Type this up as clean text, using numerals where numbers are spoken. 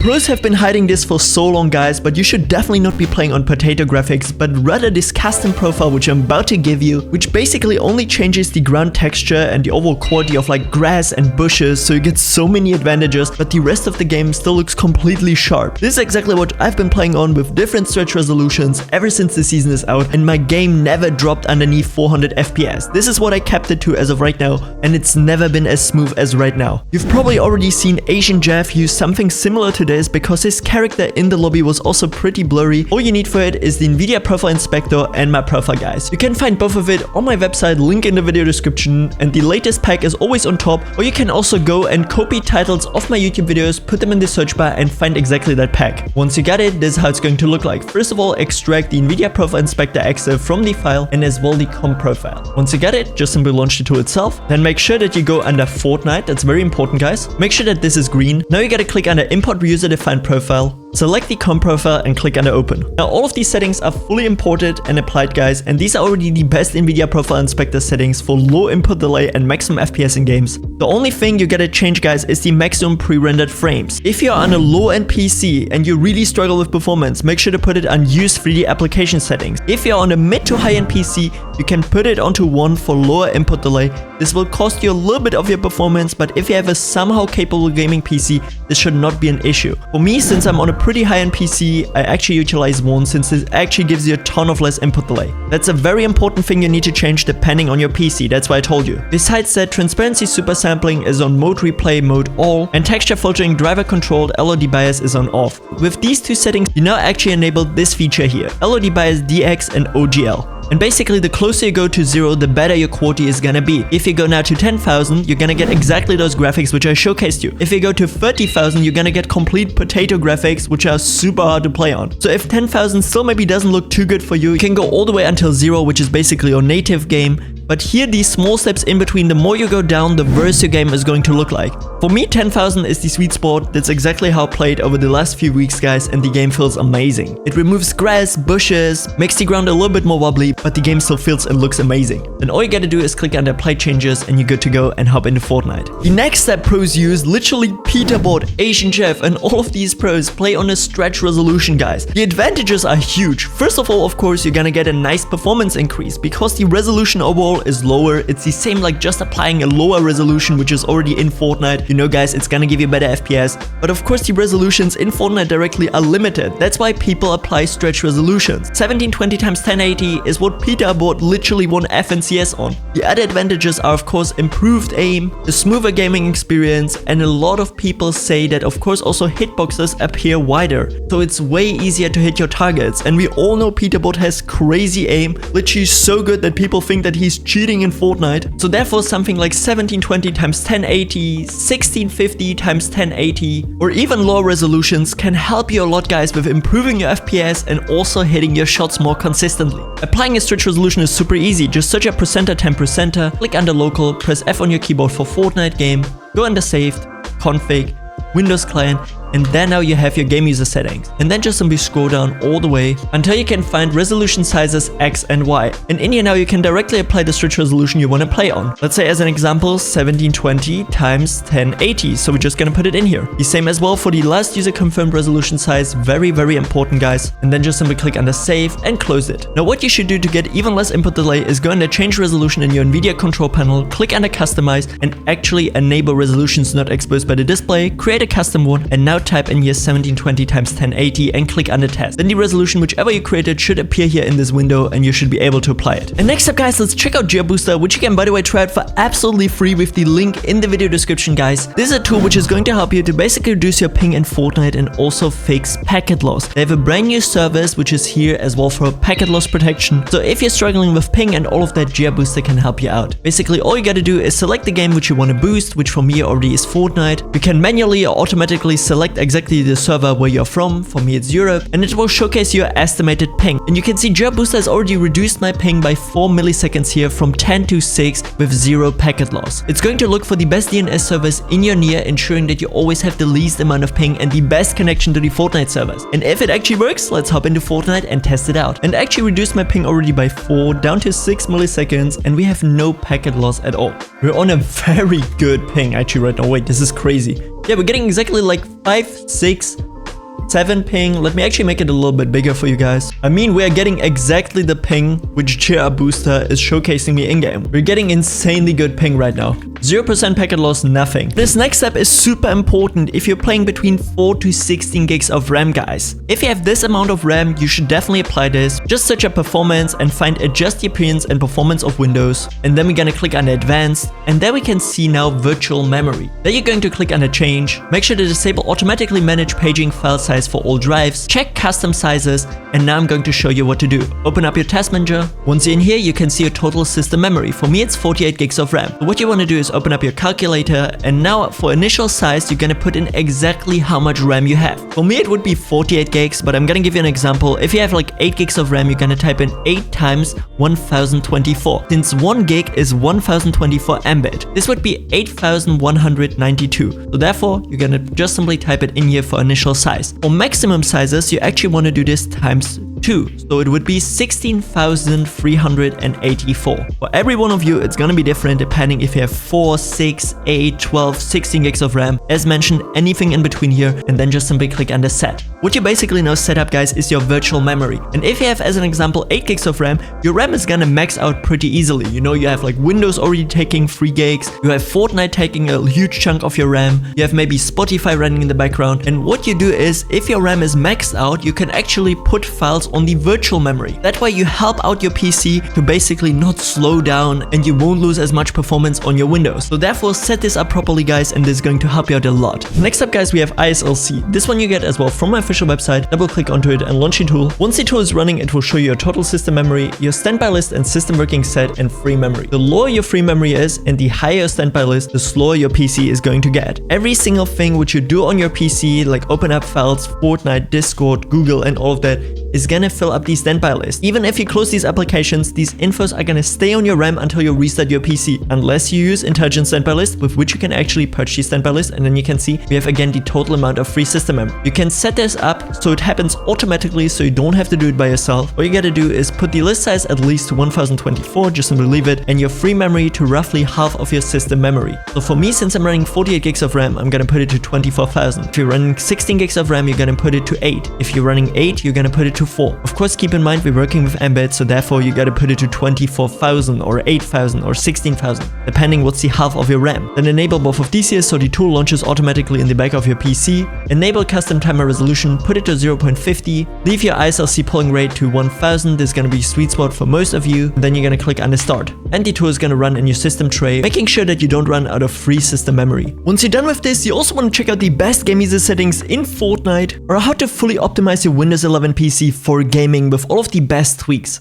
Pros have been hiding this for so long, guys, but you should definitely not be playing on potato graphics, but rather this custom profile which I'm about to give you, which basically only changes the ground texture and the overall quality of like grass and bushes, so you get so many advantages, but the rest of the game still looks completely sharp. This is exactly what I've been playing on with different stretch resolutions ever since the season is out, and my game never dropped underneath 400 FPS. This is what I kept it to as of right now, and it's never been as smooth as right now. You've probably already seen Asian Jeff use something similar to this because his character in the lobby was also pretty blurry. All you need for it is the Nvidia Profile Inspector and my profile, guys. You can find both of it on my website, link in the video description, and the latest pack is always on top, or you can also go and copy titles of my YouTube videos, put them in the search bar and find exactly that pack. Once you got it, this is how it's going to look like. First of all, extract the Nvidia Profile Inspector exe from the file and as well the comp profile. Once you got it, just simply launch the tool itself. Then make sure that you go under Fortnite. That's very important, guys. Make sure that this is green. Now you gotta click under Import User Defined Profile. Select the comp profile and click under open. Now all of these settings are fully imported and applied, guys, and these are already the best Nvidia Profile Inspector settings for low input delay and maximum FPS in games. The only thing you gotta change, guys, is the maximum pre-rendered frames. If you're on a low-end PC and you really struggle with performance, make sure to put it on Use 3D application settings. If you're on a mid to high-end PC, you can put it onto 1 for lower input delay. This will cost you a little bit of your performance, but if you have a somehow capable gaming PC, this should not be an issue. For me, since I'm on a pretty high-end PC, I actually utilize 1 since this actually gives you a ton of less input delay. That's a very important thing you need to change depending on your PC, that's why I told you. Besides that, transparency super sampling is on mode replay mode all, and texture filtering driver controlled LOD bias is on off. With these two settings, you now actually enable this feature here, LOD bias DX and OGL. And basically, the closer you go to 0, the better your quality is gonna be. If you go now to 10,000, you're gonna get exactly those graphics which I showcased you. If you go to 30,000, you're gonna get complete potato graphics which are super hard to play on. So if 10,000 still maybe doesn't look too good for you, you can go all the way until 0, which is basically your native game. But here, these small steps in between, the more you go down, the worse your game is going to look like. For me, 10,000 is the sweet spot. That's exactly how I played over the last few weeks, guys, and the game feels amazing. It removes grass, bushes, makes the ground a little bit more wobbly, but the game still feels and looks amazing. Then all you gotta do is click under Apply Changes and you're good to go and hop into Fortnite. The next step pros use, literally Peterbot, Asian Chef, and all of these pros play on a stretch resolution, guys. The advantages are huge. First of all, of course, you're gonna get a nice performance increase because the resolution overall is lower. It's the same like just applying a lower resolution which is already in Fortnite. You know, guys, it's gonna give you better FPS, but of course the resolutions in Fortnite directly are limited. That's why people apply stretch resolutions. 1720 x 1080 is what Peterbot literally won FNCS on. The other advantages are of course improved aim, a smoother gaming experience, and a lot of people say that of course also hitboxes appear wider, so it's way easier to hit your targets. And we all know Peterbot has crazy aim, literally so good that people think that he's cheating in Fortnite. So therefore something like 1720 x 1080, 1650 x 1080, or even lower resolutions can help you a lot, guys, with improving your FPS and also hitting your shots more consistently. Applying a stretch resolution is super easy. Just search up percenter 10%, click under local, press F on your keyboard for Fortnite game, go under saved, config, Windows client, and then now you have your game user settings. And then just simply scroll down all the way until you can find resolution sizes X and Y. And in here now you can directly apply the stretch resolution you want to play on. Let's say as an example 1720 x 1080. So we're just gonna put it in here. The same as well for the last user confirmed resolution size. Very, very important, guys. And then just simply click under save and close it. Now what you should do to get even less input delay is go under change resolution in your Nvidia control panel, click under customize, and actually enable resolutions not exposed by the display, create a custom one, and now type in here 1720 x 1080 and click under test. Then the resolution whichever you created should appear here in this window and you should be able to apply it. And next up, guys, let's check out GeoBooster, which you can by the way try out for absolutely free with the link in the video description, guys. This is a tool which is going to help you to basically reduce your ping in Fortnite and also fix packet loss. They have a brand new service which is here as well for packet loss protection. So if you're struggling with ping and all of that, GeoBooster can help you out. Basically all you gotta do is select the game which you want to boost, which for me already is Fortnite. You can manually or automatically select exactly the server where you're from. For me it's Europe, and it will showcase your estimated ping. And you can see GeoBooster has already reduced my ping by 4 milliseconds here from 10 to 6 with 0 packet loss. It's going to look for the best DNS servers in your near, ensuring that you always have the least amount of ping and the best connection to the Fortnite servers. And if it actually works, let's hop into Fortnite and test it out. And actually reduced my ping already by 4 down to 6 milliseconds, and we have no packet loss at all. We're on a very good ping actually right now. Wait, this is crazy. Yeah, we're getting exactly like 5, 6 7 ping. Let me actually make it a little bit bigger for you guys. I mean, we're getting exactly the ping which Cheer Up Booster is showcasing me in-game. We're getting insanely good ping right now. 0% packet loss, nothing. This next step is super important if you're playing between 4 to 16 gigs of RAM, guys. If you have this amount of RAM, you should definitely apply this. Just search up performance and find adjust the appearance and performance of Windows. And then we're gonna click on advanced, and there we can see now virtual memory. Then you're going to click on change. Make sure to disable automatically manage paging file size for all drives. Check custom sizes, and now I'm going to show you what to do. Open up your task manager. Once you're in here, you can see your total system memory. For me, it's 48 gigs of RAM. So what you want to do is open up your calculator, and now for initial size, you're gonna put in exactly how much RAM you have. For me, it would be 48 gigs, but I'm gonna give you an example. If you have like 8 gigs of RAM, you're gonna type in 8 times 1024. Since 1 gig is 1024 Mbit, this would be 8192. So therefore, you're gonna just simply type it in here for initial size. For maximum sizes, you actually want to do this times 2. So it would be 16,384. For every one of you, it's gonna be different depending if you have 4, 6, 8, 12, 16 gigs of RAM. As mentioned, anything in between here, and then just simply click on the set. What you basically now set up, guys, is your virtual memory. And if you have, as an example, 8 gigs of RAM, your RAM is gonna max out pretty easily. You know, you have like Windows already taking 3 gigs, you have Fortnite taking a huge chunk of your RAM, you have maybe Spotify running in the background. And what you do is, if your RAM is maxed out, you can actually put files on the virtual memory. That way you help out your PC to basically not slow down, and you won't lose as much performance on your Windows. So therefore, set this up properly, guys, and this is going to help you out a lot. Next up, guys, we have ISLC. This one you get as well from my official website. Double click onto it and launch the tool. Once the tool is running, it will show you your total system memory, your standby list and system working set, and free memory. The lower your free memory is and the higher your standby list, the slower your PC is going to get. Every single thing which you do on your PC, like open up files, Fortnite, Discord, Google, and all of that, is gonna fill up the standby list. Even if you close these applications, these infos are gonna stay on your RAM until you restart your PC, unless you use intelligent standby list, with which you can actually purge the standby list, and then you can see we have again the total amount of free system memory. You can set this up so it happens automatically, so you don't have to do it by yourself. What you gotta do is put the list size at least to 1024, just simply leave it, and your free memory to roughly half of your system memory. So for me, since I'm running 48 gigs of RAM, I'm gonna put it to 24,000. If you're running 16 gigs of RAM, you're gonna put it to 8. If you're running 8, you're gonna put it to 4. Of course, keep in mind we're working with Mbit, so therefore you gotta put it to 24,000 or 8,000 or 16,000, depending what's the half of your RAM. Then enable both of these here so the tool launches automatically in the back of your PC. Enable custom timer resolution, put it to 0.50. Leave your ISLC polling rate to 1000. This is gonna be sweet spot for most of you. Then you're gonna click on the start. And the tool is gonna run in your system tray, making sure that you don't run out of free system memory. Once you're done with this, you also want to check out the best game user settings in Fortnite, or how to fully optimize your Windows 11 PC for gaming with all of the best tweaks.